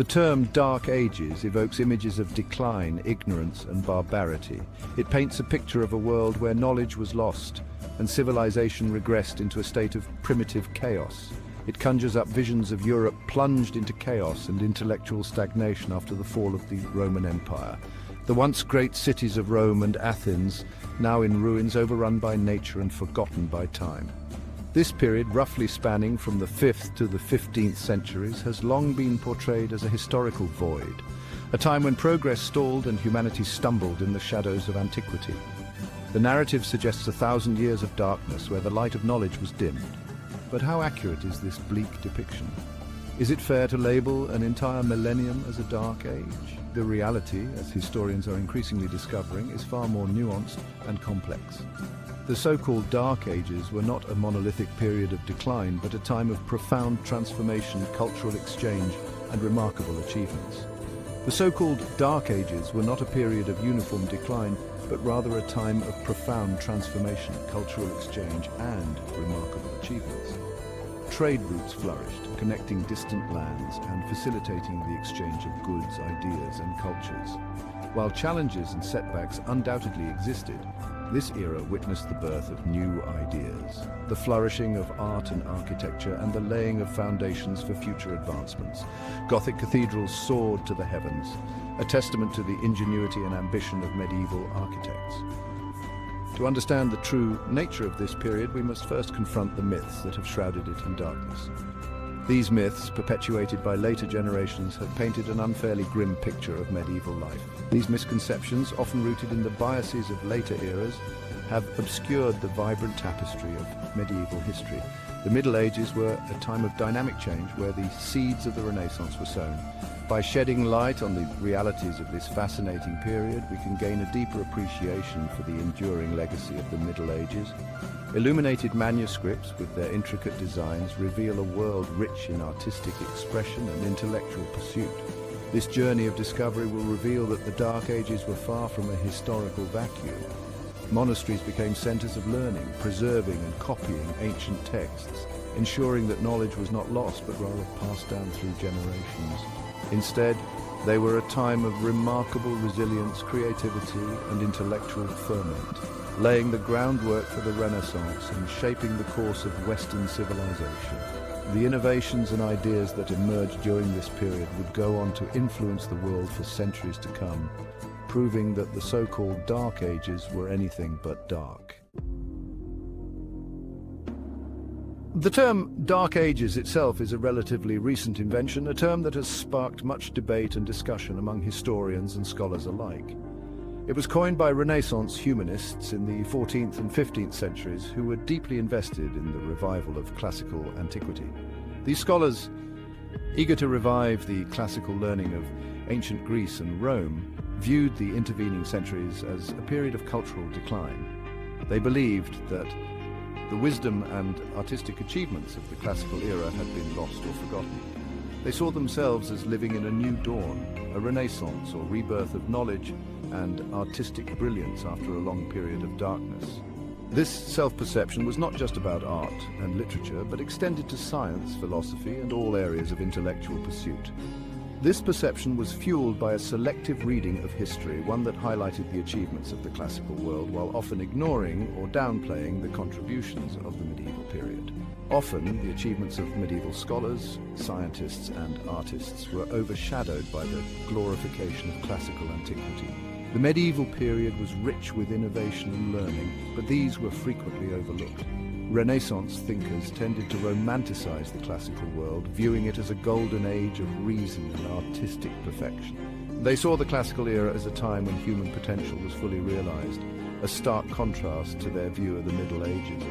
The term Dark Ages evokes images of decline, ignorance, and barbarity. It paints a picture of a world where knowledge was lost and civilization regressed into a state of primitive chaos. It conjures up visions of Europe plunged into chaos and intellectual stagnation after the fall of the Roman Empire. The once great cities of Rome and Athens, now in ruins, overrun by nature and forgotten by time. This period, roughly spanning from the 5th to the 15th centuries, has long been portrayed as a historical void, a time when progress stalled and humanity stumbled in the shadows of antiquity. The narrative suggests 1,000 years of darkness where the light of knowledge was dimmed. But how accurate is this bleak depiction? Is it fair to label an entire millennium as a dark age? The reality, as historians are increasingly discovering, is far more nuanced and complex. The so-called Dark Ages were not a monolithic period of decline, but a time of profound transformation, cultural exchange, and remarkable achievements. The so-called Dark Ages were not a period of uniform decline, but rather a time of profound transformation, cultural exchange, and remarkable achievements. Trade routes flourished, connecting distant lands and facilitating the exchange of goods, ideas, and cultures. While challenges and setbacks undoubtedly existed, this era witnessed the birth of new ideas, the flourishing of art and architecture, and the laying of foundations for future advancements. Gothic cathedrals soared to the heavens, a testament to the ingenuity and ambition of medieval architects. To understand the true nature of this period, we must first confront the myths that have shrouded it in darkness. These myths, perpetuated by later generations, have painted an unfairly grim picture of medieval life. These misconceptions, often rooted in the biases of later eras, have obscured the vibrant tapestry of medieval history. The Middle Ages were a time of dynamic change where the seeds of the Renaissance were sown. By shedding light on the realities of this fascinating period, we can gain a deeper appreciation for the enduring legacy of the Middle Ages. Illuminated manuscripts with their intricate designs reveal a world rich in artistic expression and intellectual pursuit. This journey of discovery will reveal that the Dark Ages were far from a historical vacuum. Monasteries became centers of learning, preserving and copying ancient texts, ensuring that knowledge was not lost but rather passed down through generations. Instead, they were a time of remarkable resilience, creativity, and intellectual ferment, laying the groundwork for the Renaissance and shaping the course of Western civilization. The innovations and ideas that emerged during this period would go on to influence the world for centuries to come, proving that the so-called Dark Ages were anything but dark. The term Dark Ages itself is a relatively recent invention, a term that has sparked much debate and discussion among historians and scholars alike. It was coined by Renaissance humanists in the 14th and 15th centuries who were deeply invested in the revival of classical antiquity. These scholars, eager to revive the classical learning of ancient Greece and Rome, viewed the intervening centuries as a period of cultural decline. They believed that the wisdom and artistic achievements of the classical era had been lost or forgotten. They saw themselves as living in a new dawn, a renaissance or rebirth of knowledge and artistic brilliance after a long period of darkness. This self-perception was not just about art and literature, but extended to science, philosophy, and all areas of intellectual pursuit. This perception was fueled by a selective reading of history, one that highlighted the achievements of the classical world while often ignoring or downplaying the contributions of the medieval period. Often, the achievements of medieval scholars, scientists, and artists were overshadowed by the glorification of classical antiquity. The medieval period was rich with innovation and learning, but these were frequently overlooked. Renaissance thinkers tended to romanticize the classical world, viewing it as a golden age of reason and artistic perfection. They saw the classical era as a time when human potential was fully realized, a stark contrast to their view of the Middle Ages.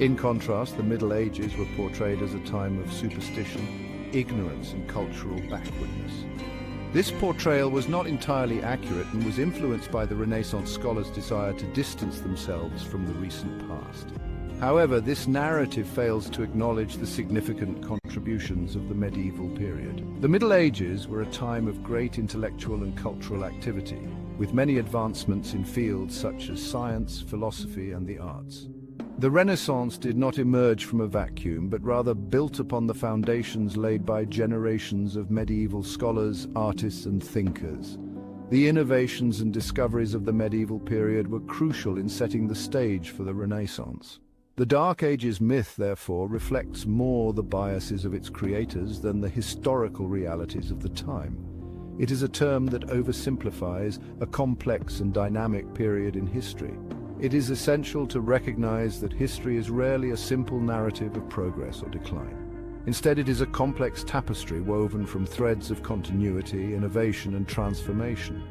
In contrast, the Middle Ages were portrayed as a time of superstition, ignorance, and cultural backwardness. This portrayal was not entirely accurate and was influenced by the Renaissance scholars' desire to distance themselves from the recent past. However, this narrative fails to acknowledge the significant contributions of the medieval period. The Middle Ages were a time of great intellectual and cultural activity, with many advancements in fields such as science, philosophy, and the arts. The Renaissance did not emerge from a vacuum, but rather built upon the foundations laid by generations of medieval scholars, artists, and thinkers. The innovations and discoveries of the medieval period were crucial in setting the stage for the Renaissance. The Dark Ages myth, therefore, reflects more the biases of its creators than the historical realities of the time. It is a term that oversimplifies a complex and dynamic period in history. It is essential to recognize that history is rarely a simple narrative of progress or decline. Instead, it is a complex tapestry woven from threads of continuity, innovation, and transformation.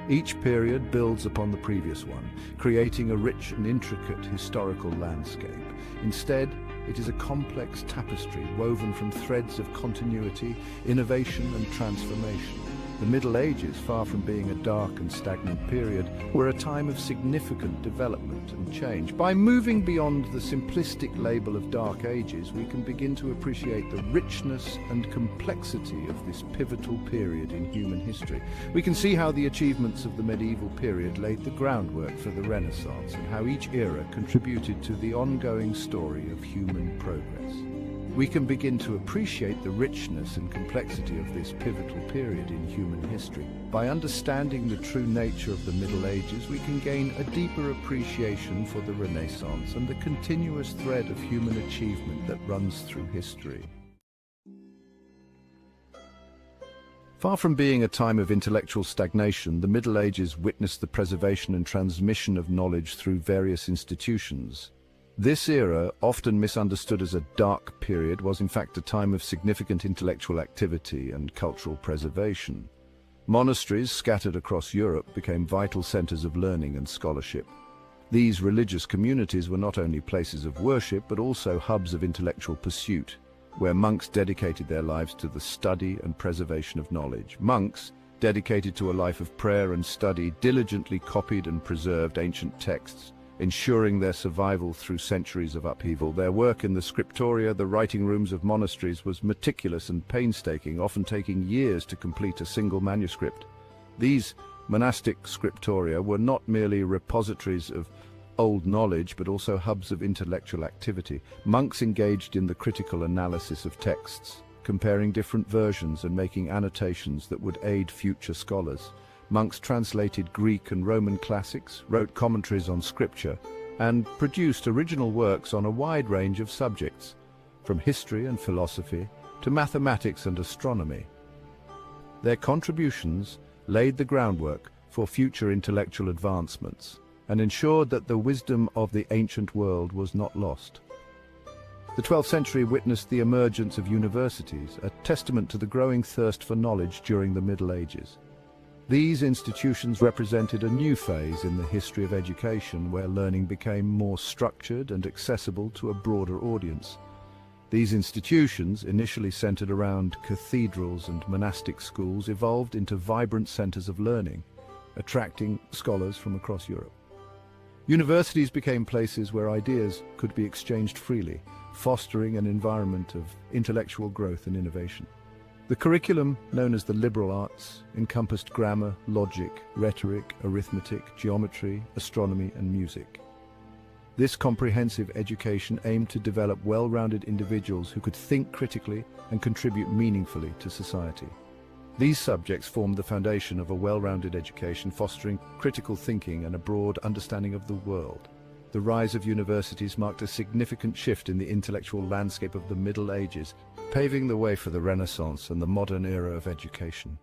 Each period builds upon the previous one, creating a rich and intricate historical landscape. Instead, it is a complex tapestry woven from threads of continuity, innovation, and transformation. The Middle Ages, far from being a dark and stagnant period, were a time of significant development and change. By moving beyond the simplistic label of Dark Ages, we can begin to appreciate the richness and complexity of this pivotal period in human history. We can see how the achievements of the medieval period laid the groundwork for the Renaissance and how each era contributed to the ongoing story of human progress. We can begin to appreciate the richness and complexity of this pivotal period in human history. By understanding the true nature of the Middle Ages, we can gain a deeper appreciation for the Renaissance and the continuous thread of human achievement that runs through history. Far from being a time of intellectual stagnation, the Middle Ages witnessed the preservation and transmission of knowledge through various institutions. This era, often misunderstood as a dark period, was in fact a time of significant intellectual activity and cultural preservation. Monasteries scattered across Europe became vital centers of learning and scholarship. These religious communities were not only places of worship, but also hubs of intellectual pursuit, where monks dedicated their lives to the study and preservation of knowledge. Monks, dedicated to a life of prayer and study, diligently copied and preserved ancient texts, ensuring their survival through centuries of upheaval. Their work in the scriptoria, the writing rooms of monasteries, was meticulous and painstaking, often taking years to complete a single manuscript. These monastic scriptoria were not merely repositories of old knowledge, but also hubs of intellectual activity. Monks engaged in the critical analysis of texts, comparing different versions and making annotations that would aid future scholars. Monks translated Greek and Roman classics, wrote commentaries on scripture, and produced original works on a wide range of subjects, from history and philosophy to mathematics and astronomy. Their contributions laid the groundwork for future intellectual advancements and ensured that the wisdom of the ancient world was not lost. The 12th century witnessed the emergence of universities, a testament to the growing thirst for knowledge during the Middle Ages. These institutions represented a new phase in the history of education, where learning became more structured and accessible to a broader audience. These institutions, initially centered around cathedrals and monastic schools, evolved into vibrant centers of learning, attracting scholars from across Europe. Universities became places where ideas could be exchanged freely, fostering an environment of intellectual growth and innovation. The curriculum, known as the liberal arts, encompassed grammar, logic, rhetoric, arithmetic, geometry, astronomy, and music. This comprehensive education aimed to develop well-rounded individuals who could think critically and contribute meaningfully to society. These subjects formed the foundation of a well-rounded education, fostering critical thinking and a broad understanding of the world. The rise of universities marked a significant shift in the intellectual landscape of the Middle Ages, paving the way for the Renaissance and the modern era of education.